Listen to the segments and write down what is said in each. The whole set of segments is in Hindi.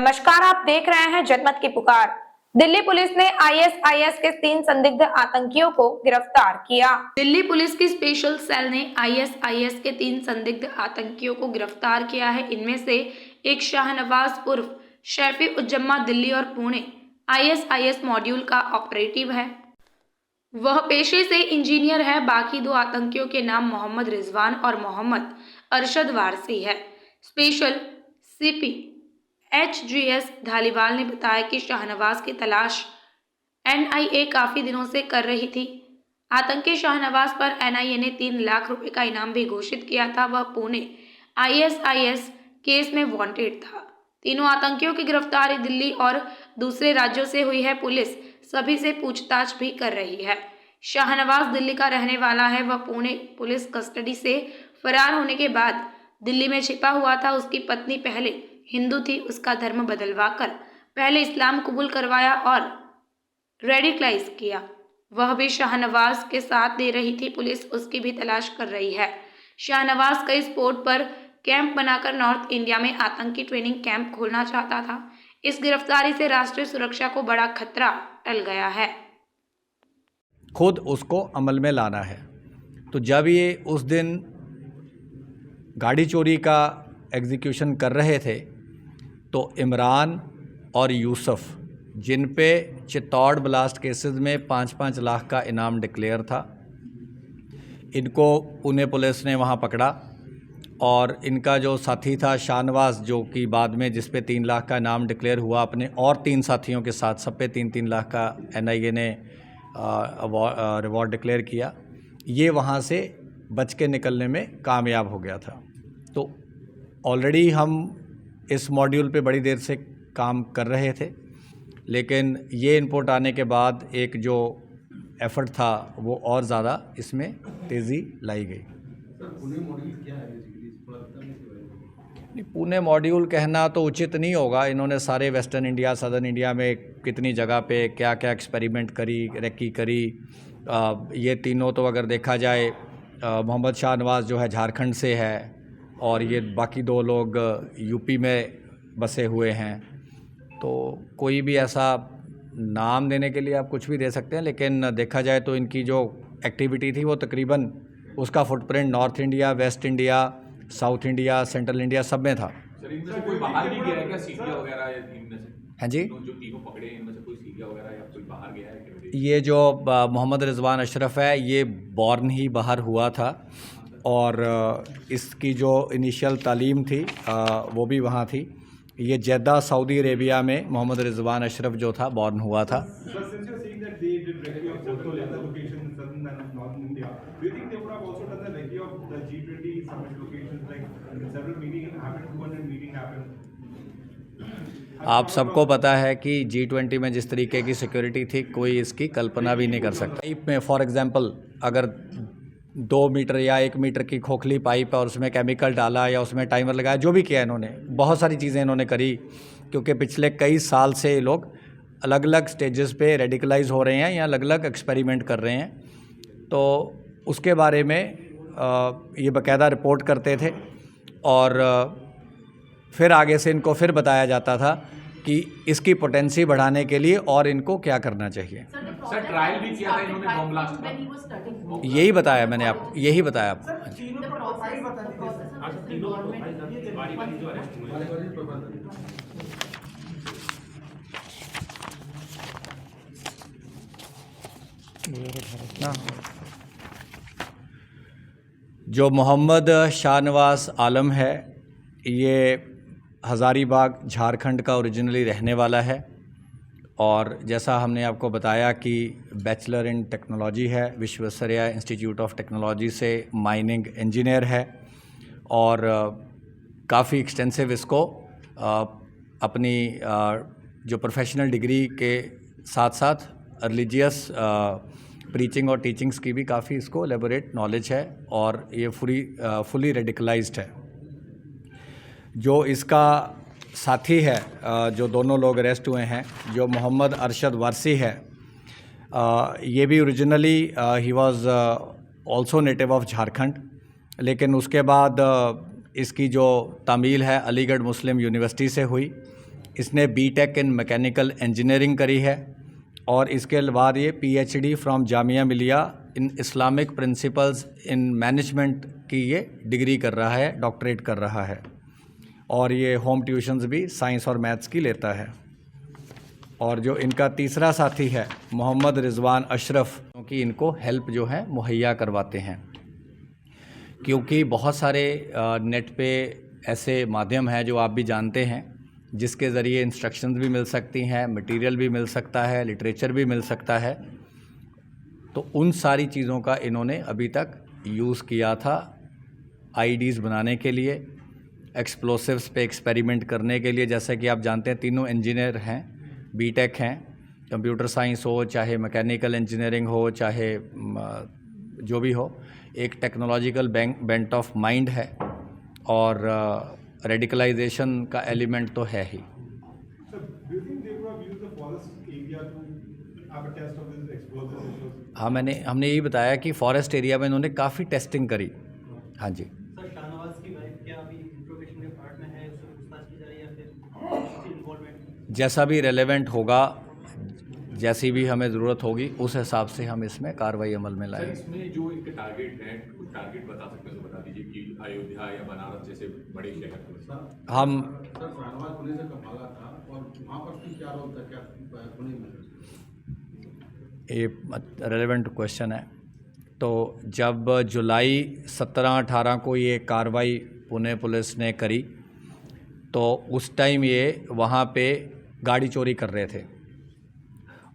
नमस्कार, आप देख रहे हैं जनमत की पुकार। दिल्ली पुलिस ने आईएसआईएस के 3 संदिग्ध आतंकियों को गिरफ्तार किया। दिल्ली पुलिस की स्पेशल सेल ने आईएसआईएस के 3 संदिग्ध आतंकियों को गिरफ्तार किया है। इनमें से एक शाहनवाज उर्फ शैफी उज्जम्मा दिल्ली और पुणे आईएसआईएस मॉड्यूल का ऑपरेटिव है। वह पेशे से इंजीनियर है। बाकी 2 आतंकियों के नाम मोहम्मद रिजवान और मोहम्मद अरशद वारसी है। स्पेशल सीपी HGS धालीवाल ने बताया कि शाहनवाज की तलाश NIA काफी दिनों से कर रही थी। आतंकी शाहनवाज पर NIA ने 3 लाख रुपए का इनाम भी घोषित किया था। वह पुणे ISIS केस में वांटेड था। तीनों आतंकियों की गिरफ्तारी दिल्ली और दूसरे राज्यों से हुई है। पुलिस सभी से पूछताछ भी कर रही है। शाहनवाज दिल्ली का रहने वाला है। वह पुणे पुलिस कस्टडी से फरार होने के बाद दिल्ली में छिपा हुआ था। उसकी पत्नी पहले हिंदू थी, उसका धर्म बदलवाकर पहले इस्लाम कबूल करवाया और रेडिकलाइज किया। वह भी शाहनवाज के साथ दे रही थी। पुलिस उसकी भी तलाश कर रही है। शाहनवाज कई स्पॉट पर कैंप बनाकर नॉर्थ इंडिया में आतंकी ट्रेनिंग कैंप खोलना चाहता था। इस गिरफ्तारी से राष्ट्रीय सुरक्षा को बड़ा खतरा टल गया है। खुद उसको अमल में लाना है। तो जब ये उस दिन गाड़ी चोरी का एग्जीक्यूशन कर रहे थे तो इमरान और यूसुफ, जिन पे चित्तौड़ ब्लास्ट केसेस में 5-5 लाख का इनाम डिक्लेयर था, इनको पुणे पुलिस ने वहाँ पकड़ा। और इनका जो साथी था शाहनवाज, जो कि बाद में जिस पे 3 लाख का इनाम डिक्लेयर हुआ, अपने और 3 साथियों के साथ सब पे 3-3 लाख का NIA ने रिवॉर्ड डिक्लेयर किया। ये वहाँ से बच के निकलने में कामयाब हो गया था। तो ऑलरेडी हम इस मॉड्यूल पे बड़ी देर से काम कर रहे थे, लेकिन ये इनपुट आने के बाद एक जो एफर्ट था वो और ज़्यादा इसमें तेज़ी लाई गई। पुणे मॉड्यूल क्या है बेसिकली? पुणे मॉड्यूल कहना तो उचित नहीं होगा। इन्होंने सारे वेस्टर्न इंडिया, सदर्न इंडिया में कितनी जगह पे क्या क्या एक्सपेरिमेंट करी, रेकी करी। ये तीनों तो अगर देखा जाए, मोहम्मद शाहनवाज जो है झारखंड से है और ये बाकी 2 लोग यूपी में बसे हुए हैं। तो कोई भी ऐसा नाम देने के लिए आप कुछ भी दे सकते हैं, लेकिन देखा जाए तो इनकी जो एक्टिविटी थी वो तकरीबन उसका footprint north India, waste India, south India, central India सब में था। सर, इनमें से कोई बाहर भी गया है क्या, सीरिया वगैरह? या इनमें से हाँ जी, जो तीनों पकड़े इनमें से कोई सीरिया वगैरह या कोई बाहर गया है? ये जो मोहम्मद रिजवान अशरफ है, ये बॉर्न ही बाहर हुआ था और इसकी जो इनिशियल तालीम थी वो भी वहाँ थी। ये जेद्दा सऊदी अरेबिया में मोहम्मद रिजवान अशरफ जो था बॉर्न हुआ था। आप सबको पता है कि G20 में जिस तरीके की सिक्योरिटी थी, कोई इसकी कल्पना भी नहीं कर सकता। पाइप में फॉर एग्जांपल अगर 2 मीटर या 1 मीटर की खोखली पाइप है और उसमें केमिकल डाला या उसमें टाइमर लगाया, जो भी किया इन्होंने, बहुत सारी चीज़ें इन्होंने करी, क्योंकि पिछले कई साल से ये लोग अलग अलग स्टेजेस पे रेडिकलाइज हो रहे हैं या अलग अलग एक्सपेरिमेंट कर रहे हैं। तो उसके बारे में ये बाकायदा रिपोर्ट करते थे और फिर आगे से इनको फिर बताया जाता था कि इसकी पोटेंसी बढ़ाने के लिए और इनको क्या करना चाहिए। सर, ट्रायल भी किया था इन्होंने बॉम्ब ब्लास्ट का? यही बताया मैंने आपको, यही बताया आपको। जो मोहम्मद शाहनवाज आलम है, ये हज़ारीबाग झारखंड का ओरिजिनली रहने वाला है और जैसा हमने आपको बताया कि बैचलर इन टेक्नोलॉजी है, विश्वेश्वरैया इंस्टीट्यूट ऑफ टेक्नोलॉजी से माइनिंग इंजीनियर है और काफ़ी एक्सटेंसिव इसको अपनी जो प्रोफेशनल डिग्री के साथ साथ रिलीजियस प्रीचिंग और टीचिंग्स की भी काफ़ी इसको एलेबोरेट नॉलेज है और ये फुली रेडिकलाइज्ड है। जो इसका साथी है, जो दोनों लोग अरेस्ट हुए हैं, जो मोहम्मद अरशद वारसी है, ये भी originally he was also native of Jharkhand, लेकिन उसके बाद इसकी जो तामील है अलीगढ़ मुस्लिम यूनिवर्सिटी से हुई इसने बीटेक इन मैकेनिकल इंजीनियरिंग करी है और इसके बाद ये PhD from Jamia Millia in Islamic principles in management की ये डिग्री कर रहा है, डॉक्टरेट कर रहा है। और ये होम ट्यूशन्स भी साइंस और मैथ्स की लेता है। और जो इनका तीसरा साथी है मोहम्मद रिजवान अशरफ, क्योंकि इनको हेल्प जो है मुहैया करवाते हैं, क्योंकि बहुत सारे नेट पे ऐसे माध्यम हैं जो आप भी जानते हैं जिसके ज़रिए इंस्ट्रक्शंस भी मिल सकती हैं, मटेरियल भी मिल सकता है, लिटरेचर भी मिल सकता है। तो उन सारी चीज़ों का इन्होंने अभी तक यूज़ किया था आईडीज़ बनाने के लिए, एक्सप्लोसिव्स पे एक्सपेरिमेंट करने के लिए। जैसा कि आप जानते हैं तीनों इंजीनियर हैं, बीटेक हैं, कंप्यूटर साइंस हो चाहे मैकेनिकल इंजीनियरिंग हो चाहे जो भी हो, एक टेक्नोलॉजिकल बेंट ऑफ माइंड है और रेडिकलाइजेशन का एलिमेंट तो है ही। हाँ, हमने यही बताया कि फॉरेस्ट एरिया में इन्होंने काफ़ी टेस्टिंग करी। हाँ जी सर, शाहनवाज की वाइफ क्या अभी इंट्रोगेशन के पार्ट में है, उससे पूछताछ की जा रही है या फिर इन्वॉल्वमेंट? जैसा भी रेलेवेंट होगा, जैसी भी हमें ज़रूरत होगी उस हिसाब से हम इसमें कार्रवाई अमल में सर, लाएंगे। इसमें जो इनके टारगेट हैं, कुछ टारगेट बता सकते हैं तो बता दीजिए कि अयोध्या या बनारस जैसे बड़े शहर में। हम सर, शाहनवाज पुणे से कब भागा था और वहाँ पर उसकी क्या रोल था, क्या पुणे में? ये रेलेवेंट क्वेश्चन है। तो जब जुलाई 17-18 को ये कार्रवाई पुणे पुलिस ने करी तो उस टाइम ये वहाँ पे गाड़ी चोरी कर रहे थे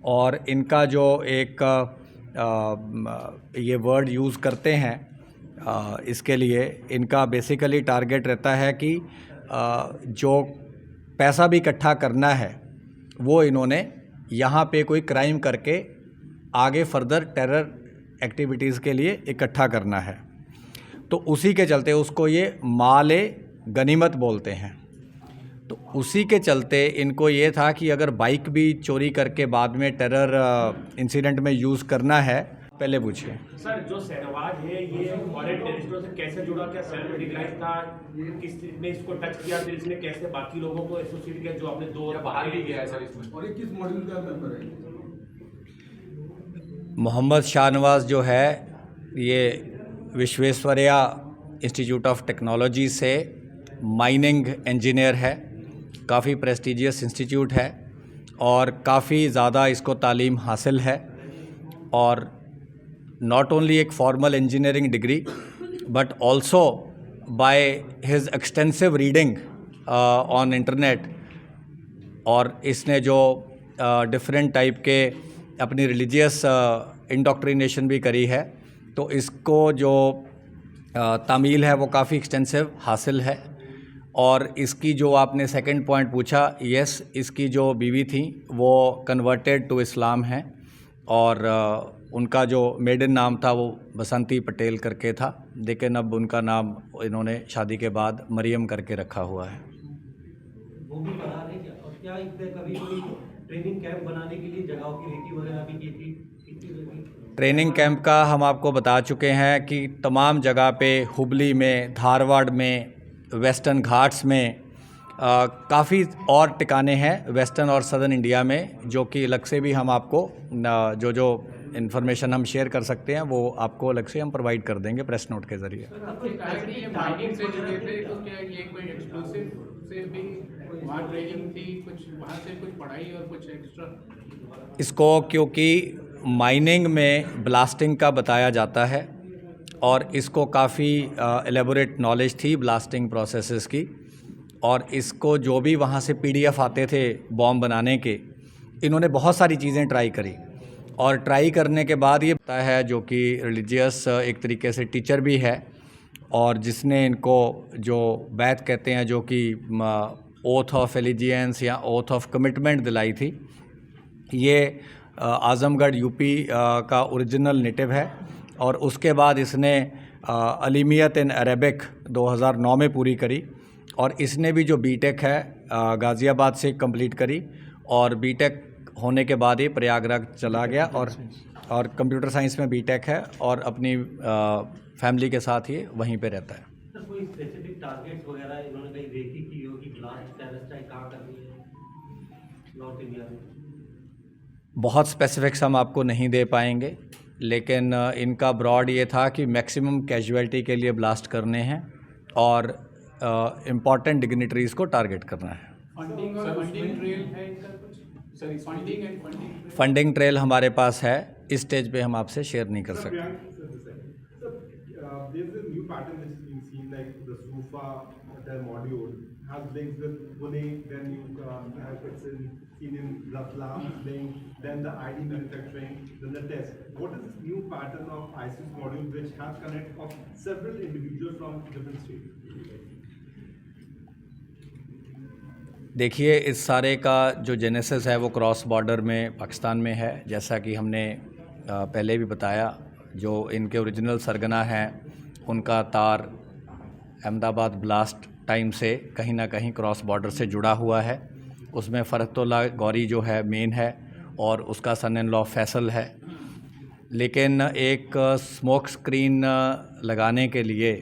और इनका जो एक ये वर्ड यूज़ करते हैं इसके लिए, इनका बेसिकली टारगेट रहता है कि जो पैसा भी इकट्ठा करना है वो इन्होंने यहाँ पे कोई क्राइम करके आगे फर्दर टेरर एक्टिविटीज़ के लिए इकट्ठा करना है। तो उसी के चलते उसको ये माले गनीमत बोलते हैं। तो उसी के चलते इनको ये था कि अगर बाइक भी चोरी करके बाद में टेरर इंसिडेंट में यूज़ करना है। पहले पूछिए सर, जो शहनवाज है ये फॉरेन टेररिस्टों से कैसे जुड़ा, क्या सेल्फ रेडिकलाइज था, किसने इसको टच किया, फिर इसने कैसे बाकी लोगों को एसोसिएट किया जो आपने दो बाहर भी गया है सर इसमें? और ये किस मॉड्यूल का मेंबर है? मोहम्मद शाहनवाज जो है ये विश्वेश्वरैया इंस्टीट्यूट ऑफ टेक्नोलॉजी से माइनिंग इंजीनियर है। काफ़ी प्रेस्टिजियस इंस्टीट्यूट है और काफ़ी ज़्यादा इसको तालीम हासिल है और नॉट ओनली एक formal engineering degree but also by his extensive reading on internet. और इसने जो डिफरेंट टाइप के अपनी रिलीजियस इंडोक्ट्रिनेशन भी करी है, तो इसको जो तामील है वो काफ़ी एक्सटेंसिव हासिल है। और इसकी जो आपने सेकंड पॉइंट पूछा, यस, इसकी जो बीवी थी वो कन्वर्टेड टू इस्लाम हैं और उनका जो मेडन नाम था वो बसंती पटेल करके था, लेकिन अब उनका नाम इन्होंने शादी के बाद मरियम करके रखा हुआ है। वो भी फरार है क्या? और क्या इसने कभी कोई ट्रेनिंग कैंप बनाने के लिए जगहों की रेकी वगैरह भी की थी? ट्रेनिंग कैंप का हम आपको बता चुके हैं कि तमाम जगह पे, हुबली में, धारवाड़ में, वेस्टर्न घाट्स में, काफ़ी और टिकाने हैं वेस्टर्न और सदर्न इंडिया में, जो कि अलग से भी हम आपको जो इन्फॉर्मेशन हम शेयर कर सकते हैं वो आपको अलग से हम प्रोवाइड कर देंगे प्रेस नोट के ज़रिए। इसको क्योंकि माइनिंग में ब्लास्टिंग का बताया जाता है और इसको काफ़ी एलेबोरेट नॉलेज थी ब्लास्टिंग प्रोसेसेस की, और इसको जो भी वहाँ से पीडीएफ आते थे बॉम्ब बनाने के, इन्होंने बहुत सारी चीज़ें ट्राई करी और ट्राई करने के बाद ये पता है, जो कि रिलीजियस एक तरीके से टीचर भी है और जिसने इनको जो बैत कहते हैं, जो कि ओथ ऑफ एलिजियंस या ओथ ऑफ कमिटमेंट दिलाई थी, ये आज़मगढ़ यूपी का ओरिजिनल नेटिव है। और उसके बाद इसने अलीमियत इन अरेबिक 2009 में पूरी करी और इसने भी जो बीटेक है गाज़ियाबाद से कंप्लीट करी और बीटेक होने के बाद ही प्रयागराज चला गया और कंप्यूटर साइंस में बीटेक है और अपनी फैमिली के साथ ही वहीं पे रहता है। सर, कोई स्पेसिफिक टारगेट्स वगैरह इन्होंने कहीं रेकी की हो कि लास्ट टेररिस्ट अटैक कहाँ करनी है? नॉर्थ इंडिया में? बहुत स्पेसिफिक्स हम आपको नहीं दे पाएंगे, लेकिन इनका ब्रॉड ये था कि मैक्सिमम कैजुअलिटी के लिए ब्लास्ट करने हैं और इम्पॉर्टेंट डिग्निटरीज़ को टारगेट करना है। फंडिंग ट्रेल हमारे पास है, इस स्टेज पे हम आपसे शेयर नहीं कर सकते। There's a new pattern which is being seen, like the SUFA, their module has links with Pune, then you have it's seen in Ratlam link, then the ID manufacturing, then the test. What is this new pattern of ISIS module which has connect of several individuals from different states? देखिए, इस सारे का जो जेनेसिस है वो क्रॉस बॉर्डर में पाकिस्तान में है, जैसा कि हमने पहले भी बताया। जो इनके ओरिजिनल सरगना हैं उनका तार अहमदाबाद ब्लास्ट टाइम से कहीं ना कहीं क्रॉस बॉर्डर से जुड़ा हुआ है। उसमें फ़रहतुल्लाह गौरी जो है मेन है और उसका सन इन लॉ फैसल है। लेकिन एक स्मोक स्क्रीन लगाने के लिए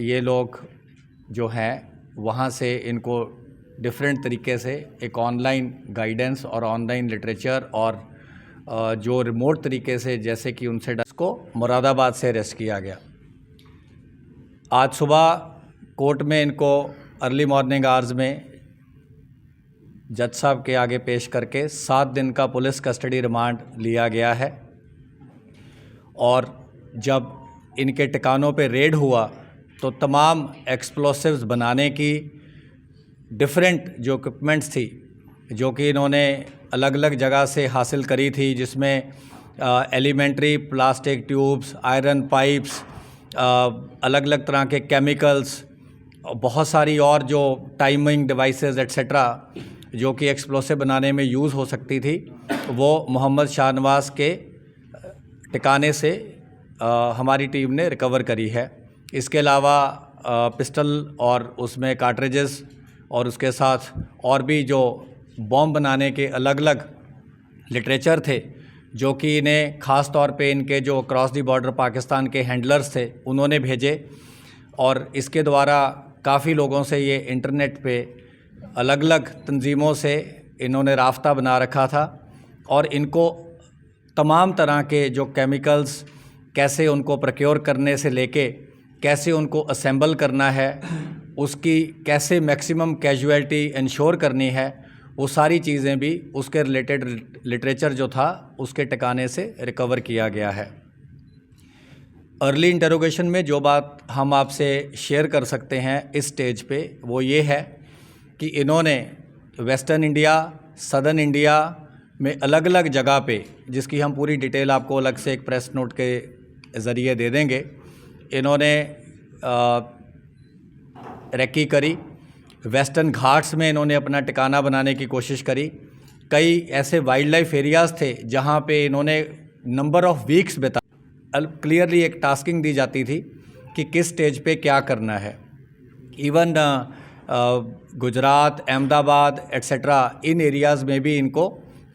ये लोग जो हैं वहाँ से इनको डिफरेंट तरीके से एक ऑनलाइन गाइडेंस और ऑनलाइन लिटरेचर और जो रिमोट तरीके से, जैसे कि उनसे को मुरादाबाद से अरेस्ट किया गया। आज सुबह कोर्ट में इनको अर्ली मॉर्निंग आवर्स में जज साहब के आगे पेश करके 7 दिन का पुलिस कस्टडी रिमांड लिया गया है। और जब इनके ठिकानों पे रेड हुआ तो तमाम एक्सप्लोसिव्स बनाने की डिफरेंट जो इक्विपमेंट्स थी जो कि इन्होंने अलग अलग जगह से हासिल करी थी, जिसमें elementary plastic tubes, iron pipes, अलग अलग तरह के केमिकल्स, बहुत सारी और जो टाइमिंग डिवाइसेस एट्सेट्रा जो कि एक्सप्लोसिव बनाने में यूज़ हो सकती थी, वो मोहम्मद शाहनवाज के ठिकाने से हमारी टीम ने रिकवर करी है। इसके अलावा पिस्टल और उसमें कार्ट्रिजेस और उसके साथ और भी जो बॉम्ब बनाने के अलग अलग लिटरेचर थे जो कि इन्हें ख़ास तौर पे इनके जो क्रॉस दी बॉर्डर पाकिस्तान के हैंडलर्स थे उन्होंने भेजे। और इसके द्वारा काफ़ी लोगों से ये इंटरनेट पे अलग अलग तंजीमों से इन्होंने राब्ता बना रखा था और इनको तमाम तरह के जो केमिकल्स कैसे उनको प्रोक्योर करने से लेके कैसे उनको असेंबल करना है, उसकी कैसे मैक्सिमम कैजुअलिटी इंश्योर करनी है, वो सारी चीज़ें भी उसके रिलेटेड लिटरेचर जो था उसके ठिकाने से रिकवर किया गया है। अर्ली इंटरोगेशन में जो बात हम आपसे शेयर कर सकते हैं इस स्टेज पे वो ये है कि इन्होंने वेस्टर्न इंडिया, सदर्न इंडिया में अलग अलग जगह पे, जिसकी हम पूरी डिटेल आपको अलग से एक प्रेस नोट के ज़रिए दे देंगे, इन्होंने रेकी करी। वेस्टर्न घाट्स में इन्होंने अपना ठिकाना बनाने की कोशिश करी। कई ऐसे वाइल्ड लाइफ एरियाज़ थे जहाँ पे इन्होंने नंबर ऑफ़ वीक्स बिता, क्लियरली एक टास्किंग दी जाती थी कि किस स्टेज पे क्या करना है। इवन गुजरात, अहमदाबाद एट्सेट्रा इन एरियाज़ में भी इनको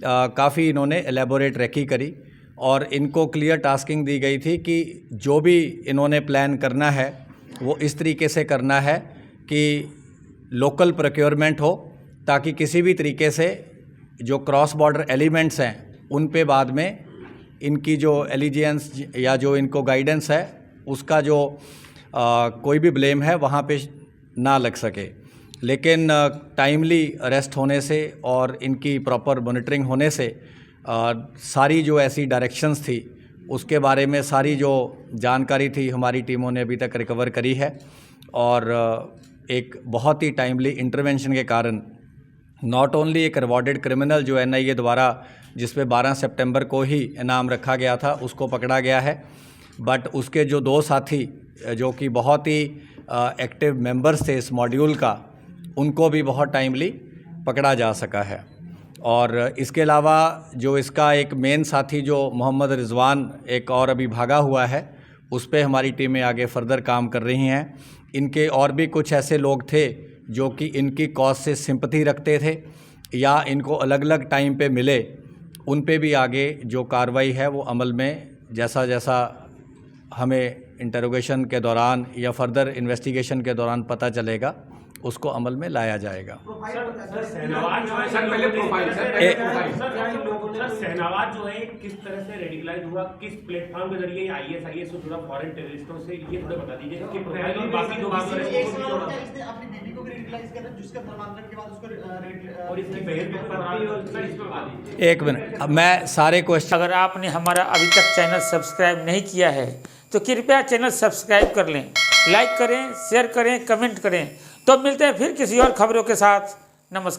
काफ़ी इन्होंने एलेबोरेट रेकी करी और इनको क्लियर टास्किंग दी गई थी कि जो भी इन्होंने प्लान करना है वो इस तरीके से करना है कि लोकल प्रोक्योरमेंट हो, ताकि किसी भी तरीके से जो क्रॉस बॉर्डर एलिमेंट्स हैं उन पे बाद में इनकी जो एलिजेंस या जो इनको गाइडेंस है उसका जो कोई भी ब्लेम है वहाँ पे ना लग सके। लेकिन टाइमली अरेस्ट होने से और इनकी प्रॉपर मॉनिटरिंग होने से सारी जो ऐसी डायरेक्शंस थी उसके बारे में सारी जो जानकारी थी हमारी टीमों ने अभी तक रिकवर करी है और एक बहुत ही टाइमली इंटरवेंशन के कारण नॉट ओनली एक रिवॉर्डेड क्रिमिनल जो NIA द्वारा जिस पे 12 सितंबर को ही इनाम रखा गया था उसको पकड़ा गया है, बट उसके जो 2 साथी जो कि बहुत ही एक्टिव मेंबर्स थे इस मॉड्यूल का, उनको भी बहुत टाइमली पकड़ा जा सका है। और इसके अलावा जो इसका एक मेन साथी जो मोहम्मद रिजवान एक और अभी भागा हुआ है, उस पे हमारी टीमें आगे फर्दर काम कर रही हैं। इनके और भी कुछ ऐसे लोग थे जो कि इनकी कॉज से सिंपैथी रखते थे या इनको अलग अलग टाइम पे मिले, उन पे भी आगे जो कार्रवाई है वो अमल में जैसा जैसा हमें इंटरोगेशन के दौरान या फर्दर इन्वेस्टिगेशन के दौरान पता चलेगा उसको अमल में लाया जाएगा। सर शहनवाज जो है सर, पहले प्रोफाइल, सर, सर, पहले सर, प्रोफाइल। सर शहनवाज जो है किस तरह से रेडिकलाइज हुआ, किस प्लेटफॉर्म के जरिए ISIS से जुड़ा फॉरेन टेररिस्टों से, ये थोड़ा बता दीजिए इसकी प्रोफाइल और बाकी जो बात एक सवाल और था, इसने अपनी बीवी को भी रेडिकलाइज कर रहा है, जिसका धर्मांतरण के बाद उसको और इसकी बहन को सर इस पर बता दीजिए। एक मिनट, अब मैं सारे क्वेश्चन अगर आपने हमारा अभी तक चैनल सब्सक्राइब नहीं किया है तो कृपया चैनल सब्सक्राइब कर लें, लाइक करें, शेयर करें, कमेंट करें। तो मिलते हैं फिर किसी और खबरों के साथ। नमस्कार।